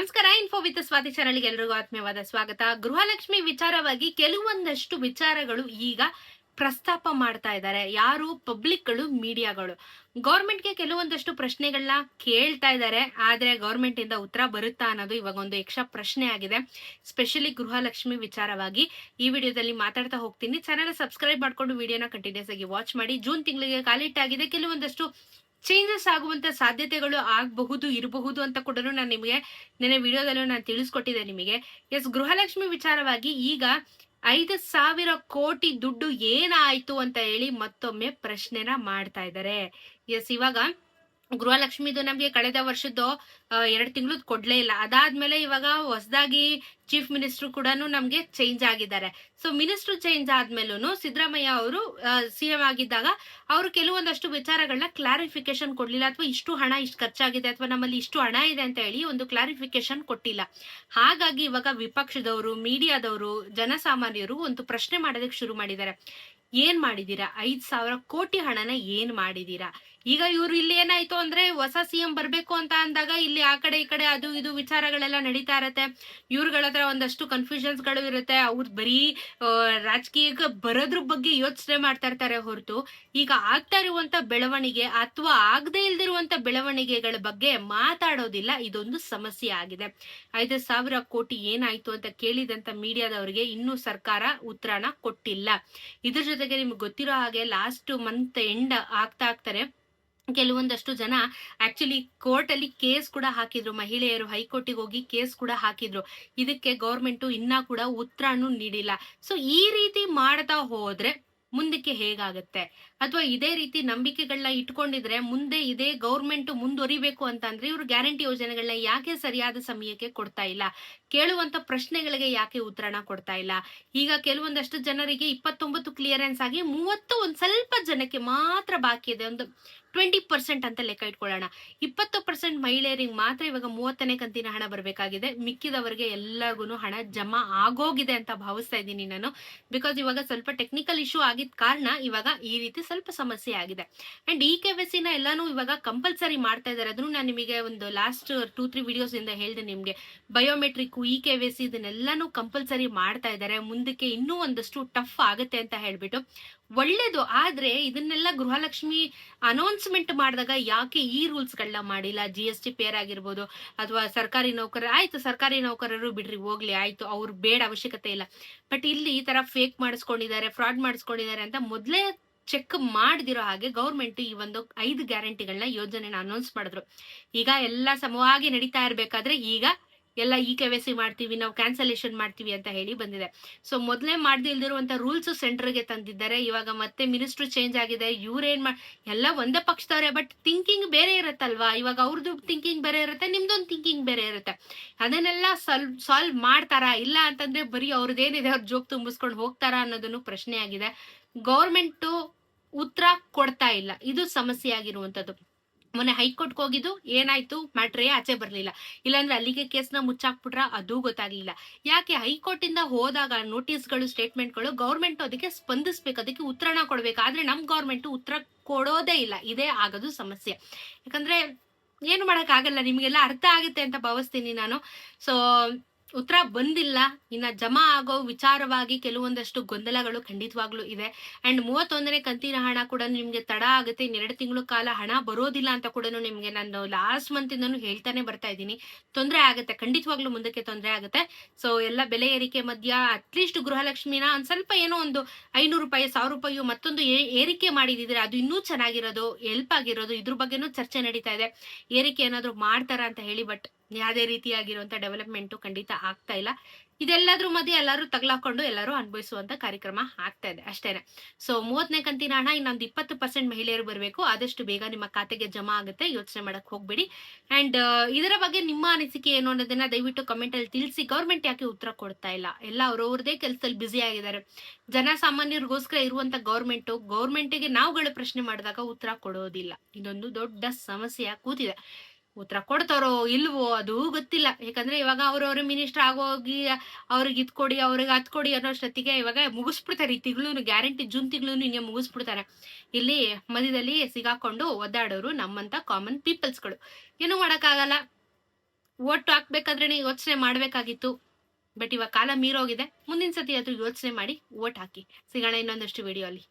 ನಮಸ್ಕಾರ. Info with Swati ಚಾನಲ್ಗೆ ಎಲ್ರಿಗೂ ಆತ್ಮೀಯವಾದ ಸ್ವಾಗತ. ಗೃಹಲಕ್ಷ್ಮಿ ವಿಚಾರವಾಗಿ ಕೆಲವೊಂದಷ್ಟು ವಿಚಾರಗಳು ಈಗ ಪ್ರಸ್ತಾಪ ಮಾಡ್ತಾ ಇದ್ದಾರೆ. ಯಾರು? ಪಬ್ಲಿಕ್ಗಳು, ಮೀಡಿಯಾಗಳು. ಗೌರ್ಮೆಂಟ್ಗೆ ಕೆಲವೊಂದಷ್ಟು ಪ್ರಶ್ನೆಗಳನ್ನ ಕೇಳ್ತಾ ಇದ್ದಾರೆ. ಆದ್ರೆ ಗೌರ್ಮೆಂಟ್ ಇಂದ ಉತ್ತರ ಬರುತ್ತಾ ಅನ್ನೋದು ಇವಾಗ ಒಂದು ಯಕ್ಷ ಪ್ರಶ್ನೆ ಆಗಿದೆ. ಸ್ಪೆಷಲಿ ಗೃಹಲಕ್ಷ್ಮಿ ವಿಚಾರವಾಗಿ ಈ ವಿಡಿಯೋದಲ್ಲಿ ಮಾತಾಡ್ತಾ ಹೋಗ್ತೀನಿ. ಚಾನೆಲ್ ಸಬ್ಸ್ಕ್ರೈಬ್ ಮಾಡ್ಕೊಂಡು ವಿಡಿಯೋನ ಕಂಟಿನ್ಯೂಸ್ ಆಗಿ ವಾಚ್ ಮಾಡಿ. ಜೂನ್ ತಿಂಗಳಿಗೆ ಕಾಲಿಟ್ಟಾಗಿದೆ. ಕೆಲವೊಂದಷ್ಟು ಚೇಂಜಸ್ ಆಗುವಂತ ಸಾಧ್ಯತೆಗಳು ಆಗಬಹುದು, ಇರಬಹುದು ಅಂತ ಕೂಡ ನಾನು ನಿಮಗೆ ನೆನೆ ವಿಡಿಯೋದಲ್ಲೂ ನಾನು ತಿಳಿಸ್ಕೊಟ್ಟಿದ್ದೆ ನಿಮಗೆ. ಎಸ್, ಗೃಹಲಕ್ಷ್ಮಿ ವಿಚಾರವಾಗಿ ಈಗ 5,000 ಕೋಟಿ ದುಡ್ಡು ಏನಾಯ್ತು ಅಂತ ಹೇಳಿ ಮತ್ತೊಮ್ಮೆ ಪ್ರಶ್ನೆನ ಮಾಡ್ತಾ ಇದ್ದಾರೆ. ಎಸ್, ಇವಾಗ ಗೃಹಲಕ್ಷ್ಮಿದು ನಮ್ಗೆ ಕಳೆದ ವರ್ಷದ್ದು 2 ತಿಂಗಳು ಕೊಡ್ಲೇ ಇಲ್ಲ. ಅದಾದ್ಮೇಲೆ ಇವಾಗ ಹೊಸದಾಗಿ ಚೀಫ್ ಮಿನಿಸ್ಟರ್ ಕೂಡ ನಮ್ಗೆ ಚೇಂಜ್ ಆಗಿದ್ದಾರೆ. ಸೊ ಮಿನಿಸ್ಟರ್ ಚೇಂಜ್ ಆದ್ಮೇಲೂ ಸಿದ್ದರಾಮಯ್ಯ ಅವರು ಸಿಎಂ ಆಗಿದ್ದಾಗ ಅವರು ಕೆಲವೊಂದಷ್ಟು ವಿಚಾರಗಳನ್ನ ಕ್ಲಾರಿಫಿಕೇಶನ್ ಕೊಡ್ಲಿಲ್ಲ, ಅಥವಾ ಇಷ್ಟು ಹಣ ಇಷ್ಟು ಖರ್ಚಾಗಿದೆ ಅಥವಾ ನಮ್ಮಲ್ಲಿ ಇಷ್ಟು ಹಣ ಇದೆ ಅಂತ ಹೇಳಿ ಒಂದು ಕ್ಲಾರಿಫಿಕೇಶನ್ ಕೊಟ್ಟಿಲ್ಲ. ಹಾಗಾಗಿ ಇವಾಗ ವಿಪಕ್ಷದವರು, ಮೀಡಿಯಾದವರು, ಜನಸಾಮಾನ್ಯರು ಒಂದು ಪ್ರಶ್ನೆ ಮಾಡೋದಕ್ಕೆ ಶುರು ಮಾಡಿದ್ದಾರೆ. ಏನ್ ಮಾಡಿದೀರಾ? 5,000 ಕೋಟಿ ಹಣನ ಏನ್ ಮಾಡಿದೀರಾ? ಈಗ ಇವ್ರು ಇಲ್ಲಿ ಏನಾಯ್ತು ಅಂದ್ರೆ ಹೊಸ ಸಿಎಂ ಬರ್ಬೇಕು ಅಂತ ಅಂದಾಗ ಇಲ್ಲಿ ಆ ಕಡೆ ಈ ಕಡೆ ಅದು ಇದು ವಿಚಾರಗಳೆಲ್ಲ ನಡೀತಾ ಇರತ್ತೆ. ಇವ್ರಗಳ ಹತ್ರ ಒಂದಷ್ಟು ಕನ್ಫ್ಯೂಷನ್ಸ್ ಗಳು ಇರುತ್ತೆ. ಅವ್ರು ಬರೀ ರಾಜಕೀಯಕ್ಕೆ ಬರೋದ್ರ ಬಗ್ಗೆ ಯೋಚನೆ ಮಾಡ್ತಾ ಇರ್ತಾರೆ ಹೊರತು ಈಗ ಆಗ್ತಾ ಇರುವಂತ ಬೆಳವಣಿಗೆ ಅಥವಾ ಆಗದೆ ಇಲ್ದಿರುವಂತ ಬೆಳವಣಿಗೆಗಳ ಬಗ್ಗೆ ಮಾತಾಡೋದಿಲ್ಲ. ಇದೊಂದು ಸಮಸ್ಯೆ ಆಗಿದೆ. 5,000 ಕೋಟಿ ಏನಾಯ್ತು ಅಂತ ಕೇಳಿದಂತ ಮೀಡಿಯಾದವರಿಗೆ ಇನ್ನೂ ಸರ್ಕಾರ ಉತ್ತರನ ಕೊಟ್ಟಿಲ್ಲ. ಇದ್ರ ಜೊತೆಗೆ ನಿಮ್ಗೆ ಗೊತ್ತಿರೋ ಹಾಗೆ ಲಾಸ್ಟ್ ಮಂತ್ ಎಂಡ್ ಆಗ್ತಾರೆ ಕೆಲವೊಂದಷ್ಟು ಜನ ಆಕ್ಚುಲಿ ಕೋರ್ಟ್ ಅಲ್ಲಿ ಕೇಸ್ ಕೂಡ ಹಾಕಿದ್ರು. ಮಹಿಳೆಯರು ಹೈಕೋರ್ಟಿಗೆ ಹೋಗಿ ಕೇಸ್ ಕೂಡ ಹಾಕಿದ್ರು. ಇದಕ್ಕೆ ಗೌರ್ಮೆಂಟ್ ಇನ್ನ ಕೂಡ ಉತ್ತರನೂ ನೀಡಿಲ್ಲ. ಸೊ ಈ ರೀತಿ ಮಾಡ್ತಾ ಹೋದ್ರೆ ಮುಂದಕ್ಕೆ ಹೇಗಾಗತ್ತೆ? ಅಥವಾ ಇದೇ ರೀತಿ ನಂಬಿಕೆಗಳನ್ನ ಇಟ್ಕೊಂಡಿದ್ರೆ ಮುಂದೆ ಇದೇ ಗೌರ್ಮೆಂಟ್ ಮುಂದುವರಿಬೇಕು ಅಂತ ಅಂದ್ರೆ ಇವ್ರು ಗ್ಯಾರಂಟಿ ಯೋಜನೆಗಳನ್ನ ಯಾಕೆ ಸರಿಯಾದ ಸಮಯಕ್ಕೆ ಕೊಡ್ತಾ ಇಲ್ಲ? ಕೇಳುವಂತ ಪ್ರಶ್ನೆಗಳಿಗೆ ಯಾಕೆ ಉತ್ತರನ ಕೊಡ್ತಾ ಇಲ್ಲ? ಈಗ ಕೆಲವೊಂದಷ್ಟು ಜನರಿಗೆ 29 ಕ್ಲಿಯರೆನ್ಸ್ ಆಗಿ 30 ಒಂದ್ ಸ್ವಲ್ಪ ಜನಕ್ಕೆ ಮಾತ್ರ ಬಾಕಿ ಇದೆ. ಒಂದು 20% ಅಂತ ಲೆಕ್ಕ ಇಟ್ಕೊಳ್ಳೋಣ. 20% ಮಹಿಳೆಯರಿಗೆ ಮಾತ್ರ ಇವಾಗ 30ನೇ ಕಂತಿನ ಹಣ ಬರ್ಬೇಕಾಗಿದೆ. ಮಿಕ್ಕಿದವರಿಗೆ ಎಲ್ಲರಿಗೂ ಹಣ ಜಮಾ ಆಗೋಗಿದೆ ಅಂತ ಭಾವಿಸ್ತಾ ಇದ್ದೀನಿ ನಾನು. ಬಿಕಾಸ್ ಇವಾಗ ಸ್ವಲ್ಪ ಟೆಕ್ನಿಕಲ್ ಇಶ್ಯೂ ಆಗಿದ ಕಾರಣ ಇವಾಗ ಈ ರೀತಿ ಸ್ವಲ್ಪ ಸಮಸ್ಯೆ ಆಗಿದೆ. ಅಂಡ್ KYC ನ ಎಲ್ಲಾನು ಇವಾಗ ಕಂಪಲ್ಸರಿ ಮಾಡ್ತಾ ಇದ್ದಾರೆ. ಅದನ್ನು ನಾನು ನಿಮಗೆ ಒಂದು ಲಾಸ್ಟ್ 2-3 ವಿಡಿಯೋಸ್ ಇಂದ ಹೇಳಿದೆ ನಿಮ್ಗೆ. ಬಯೋಮೆಟ್ರಿಕ್, KYC ಇದನ್ನೆಲ್ಲಾನು ಕಂಪಲ್ಸರಿ ಮಾಡ್ತಾ ಇದ್ದಾರೆ. ಮುಂದಕ್ಕೆ ಇನ್ನೂ ಒಂದಷ್ಟು ಟಫ್ ಆಗುತ್ತೆ ಅಂತ ಹೇಳ್ಬಿಟ್ಟು ಒಳ್ಳೇದು. ಆದ್ರೆ ಇದನ್ನೆಲ್ಲ ಗೃಹಲಕ್ಷ್ಮಿ ಅನೌನ್ಸ್ಮೆಂಟ್ ಮಾಡಿದಾಗ ಯಾಕೆ ಈ ರೂಲ್ಸ್ ಗಳನ್ನ ಮಾಡಿಲ್ಲ? GST ಪೇರ್ ಆಗಿರ್ಬೋದು ಅಥವಾ ಸರ್ಕಾರಿ ನೌಕರ ಆಯ್ತು, ಸರ್ಕಾರಿ ನೌಕರರು ಬಿಡ್ರಿ ಹೋಗ್ಲಿ, ಆಯ್ತು, ಅವ್ರು ಬೇಡ, ಅವಶ್ಯಕತೆ ಇಲ್ಲ. ಬಟ್ ಇಲ್ಲಿ ಈ ತರ ಫೇಕ್ ಮಾಡಿಸ್ಕೊಂಡಿದ್ದಾರೆ, ಫ್ರಾಡ್ ಮಾಡಿಸ್ಕೊಂಡಿದ್ದಾರೆ ಅಂತ ಮೊದ್ಲೇ ಚೆಕ್ ಮಾಡದಿರೋ ಹಾಗೆ ಗೌರ್ಮೆಂಟ್ ಈ ಒಂದು 5 ಗ್ಯಾರಂಟಿಗಳನ್ನ ಯೋಜನೆನ ಅನೌನ್ಸ್ ಮಾಡಿದ್ರು. ಈಗ ಎಲ್ಲ ಸಮವಾಗಿ ನಡೀತಾ ಇರ್ಬೇಕಾದ್ರೆ ಈಗ ಎಲ್ಲ KYC ಮಾಡ್ತೀವಿ, ನಾವು ಕ್ಯಾನ್ಸಲೇಷನ್ ಮಾಡ್ತೀವಿ ಅಂತ ಹೇಳಿ ಬಂದಿದೆ. ಸೊ ಮೊದಲೇ ಮಾಡದೇ ಇಲ್ದಿರುವಂತ ರೂಲ್ಸ್ ಸೆಂಟರ್ಗೆ ತಂದಿದ್ದಾರೆ. ಇವಾಗ ಮತ್ತೆ ಮಿನಿಸ್ಟರ್ ಚೇಂಜ್ ಆಗಿದೆ. ಇವ್ರೇನ್ ಎಲ್ಲ ಒಂದೇ ಪಕ್ಷದವ್ರೆ, ಬಟ್ ಥಿಂಕಿಂಗ್ ಬೇರೆ ಇರತ್ತಲ್ವಾ? ಇವಾಗ ಅವ್ರದ್ದು ಥಿಂಕಿಂಗ್ ಬೇರೆ ಇರುತ್ತೆ, ನಿಮ್ದೊಂದು ಥಿಂಕಿಂಗ್ ಬೇರೆ ಇರುತ್ತೆ. ಅದನ್ನೆಲ್ಲ ಸಾಲ್ವ್ ಮಾಡ್ತಾರಾ? ಇಲ್ಲ ಅಂತಂದ್ರೆ ಬರೀ ಅವ್ರದ್ದೇನಿದೆ ಅವ್ರ ಜೋಕ್ ತುಂಬಿಸ್ಕೊಂಡು ಹೋಗ್ತಾರಾ ಅನ್ನೋದನ್ನು ಪ್ರಶ್ನೆ ಆಗಿದೆ. ಗೌರ್ಮೆಂಟ್ ಉತ್ತರ ಕೊಡ್ತಾ ಇಲ್ಲ. ಇದು ಸಮಸ್ಯೆ ಆಗಿರುವಂತದ್ದು. ಮೊನ್ನೆ ಹೈಕೋರ್ಟ್ಗೆ ಹೋಗಿದ್ದು ಏನಾಯ್ತು? ಮ್ಯಾಟ್ರೇ ಆಚೆ ಬರ್ಲಿಲ್ಲ. ಇಲ್ಲಾಂದ್ರೆ ಅಲ್ಲಿಗೆ ಕೇಸ್ನ ಮುಚ್ಚಾಕ್ಬಿಟ್ರ? ಅದು ಗೊತ್ತಾಗ್ಲಿಲ್ಲ. ಯಾಕೆ? ಹೈಕೋರ್ಟ್ ಇಂದ ಹೋದಾಗ ನೋಟಿಸ್ಗಳು, ಸ್ಟೇಟ್ಮೆಂಟ್ಗಳು ಗೌರ್ಮೆಂಟ್ ಅದಕ್ಕೆ ಸ್ಪಂದಿಸ್ಬೇಕು, ಅದಕ್ಕೆ ಉತ್ತರನ ಕೊಡ್ಬೇಕು. ಆದ್ರೆ ನಮ್ ಗೌರ್ಮೆಂಟ್ ಉತ್ತರ ಕೊಡೋದೇ ಇಲ್ಲ. ಇದೇ ಆಗೋದು ಸಮಸ್ಯೆ. ಯಾಕಂದ್ರೆ ಏನು ಮಾಡಕ್ ಆಗಲ್ಲ. ನಿಮ್ಗೆಲ್ಲ ಅರ್ಥ ಆಗುತ್ತೆ ಅಂತ ಭಾವಿಸ್ತೀನಿ ನಾನು. ಸೊ ಉತ್ತರ ಬಂದಿಲ್ಲ. ಇನ್ನ ಜಮಾ ಆಗೋ ವಿಚಾರವಾಗಿ ಕೆಲವೊಂದಷ್ಟು ಗೊಂದಲಗಳು ಖಂಡಿತವಾಗ್ಲೂ ಇದೆ. ಅಂಡ್ 31ನೇ ಕಂತಿನ ಹಣ ಕೂಡ ನಿಮ್ಗೆ ತಡ ಆಗುತ್ತೆ. 2 ತಿಂಗಳ ಕಾಲ ಹಣ ಬರೋದಿಲ್ಲ ಅಂತ ಕೂಡ ನಿಮ್ಗೆ ನಾನು ಲಾಸ್ಟ್ ಮಂತ್ ಇಂದನು ಹೇಳ್ತಾನೆ ಬರ್ತಾ ಇದ್ದೀನಿ. ತೊಂದರೆ ಆಗುತ್ತೆ, ಖಂಡಿತವಾಗ್ಲೂ ಮುಂದಕ್ಕೆ ತೊಂದರೆ ಆಗುತ್ತೆ. ಸೊ ಎಲ್ಲ ಬೆಲೆ ಏರಿಕೆ ಮಧ್ಯ ಅಟ್ಲೀಸ್ಟ್ ಗೃಹಲಕ್ಷ್ಮಿನ ಒಂದ್ ಸ್ವಲ್ಪ ಏನೋ ಒಂದು 500 ರೂಪಾಯಿ, 1000 ರೂಪಾಯಿ ಮತ್ತೊಂದು ಏರಿಕೆ ಮಾಡಿದಿದ್ರೆ ಅದು ಇನ್ನೂ ಚೆನ್ನಾಗಿರೋದು, ಹೆಲ್ಪ್ ಆಗಿರೋದು. ಇದ್ರ ಬಗ್ಗೆನೂ ಚರ್ಚೆ ನಡೀತಾ ಇದೆ. ಏರಿಕೆ ಏನಾದ್ರು ಮಾಡ್ತಾರ ಅಂತ ಹೇಳಿ. ಬಟ್ ಯಾವುದೇ ರೀತಿಯಾಗಿರುವಂತ ಡೆವಲಪ್ಮೆಂಟ್ ಖಂಡಿತ ಆಗ್ತಾ ಇಲ್ಲ. ಇದೆಲ್ಲದ್ರ ಮಧ್ಯೆ ಎಲ್ಲರೂ ತಗ್ಲಾಕೊಂಡು ಎಲ್ಲರೂ ಅನುಭವಿಸುವಂತ ಕಾರ್ಯಕ್ರಮ ಆಗ್ತಾ ಇದೆ ಅಷ್ಟೇನೆ. ಸೊ 30ನೇ ಕಂತಿನ ಹಣ ಇನ್ನೊಂದು 20% ಮಹಿಳೆಯರು ಬರಬೇಕು. ಆದಷ್ಟು ಬೇಗ ನಿಮ್ಮ ಖಾತೆಗೆ ಜಮಾ ಆಗುತ್ತೆ, ಯೋಚನೆ ಮಾಡಕ್ ಹೋಗ್ಬೇಡಿ. ಅಂಡ್ ಇದರ ಬಗ್ಗೆ ನಿಮ್ಮ ಅನಿಸಿಕೆ ಏನು ಅನ್ನೋದನ್ನ ದಯವಿಟ್ಟು ಕಮೆಂಟ್ ಅಲ್ಲಿ ತಿಳಿಸಿ. ಗೌರ್ಮೆಂಟ್ ಯಾಕೆ ಉತ್ತರ ಕೊಡ್ತಾ ಇಲ್ಲ? ಎಲ್ಲ ಅವ್ರವ್ರದೇ ಕೆಲಸದಲ್ಲಿ ಬ್ಯುಸಿ ಆಗಿದ್ದಾರೆ. ಜನಸಾಮಾನ್ಯರಿಗೋಸ್ಕರ ಇರುವಂತ ಗೌರ್ಮೆಂಟ್ಗೆ ನಾವುಗಳು ಪ್ರಶ್ನೆ ಮಾಡಿದಾಗ ಉತ್ತರ ಕೊಡೋದಿಲ್ಲ. ಇದೊಂದು ದೊಡ್ಡ ಸಮಸ್ಯೆ ಕೂತಿದೆ. ಉತ್ತರ ಕೊಡ್ತಾರೋ ಇಲ್ವೋ ಅದು ಗೊತ್ತಿಲ್ಲ. ಯಾಕಂದ್ರೆ ಇವಾಗ ಅವ್ರವ್ರ ಮಿನಿಸ್ಟರ್ ಆಗೋಗಿ ಅವ್ರಿಗೆ ಇದ್ ಕೊಡಿ, ಅವ್ರಿಗೆ ಅದ್ ಕೊಡಿ ಅನ್ನೋಷ್ಟೊತ್ತಿಗೆ ಇವಾಗ ಮುಗಿಸ್ಬಿಡ್ತಾರೆ. ಈ ತಿಂಗಳು ಗ್ಯಾರಂಟಿ ಜೂನ್ ತಿಂಗಳು ಹಿಂಗೆ ಮುಗಿಸ್ಬಿಡ್ತಾರೆ. ಇಲ್ಲಿ ಮಧ್ಯದಲ್ಲಿ ಸಿಗಾಕೊಂಡು ಒದ್ದಾಡೋರು ನಮ್ಮಂತ ಕಾಮನ್ ಪೀಪಲ್ಸ್ಗಳು. ಏನು ಮಾಡಕ್ಕಾಗಲ್ಲ. ವೋಟ್ ಹಾಕ್ಬೇಕಾದ್ರೆ ಯೋಚನೆ ಮಾಡ್ಬೇಕಾಗಿತ್ತು. ಬಟ್ ಇವಾಗ ಕಾಲ ಮೀರೋಗಿದೆ. ಮುಂದಿನ ಸತಿ ಆದ್ರೂ ಯೋಚನೆ ಮಾಡಿ ವೋಟ್ ಹಾಕಿ. ಸಿಗೋಣ ಇನ್ನೊಂದಷ್ಟು ವಿಡಿಯೋ ಅಲ್ಲಿ.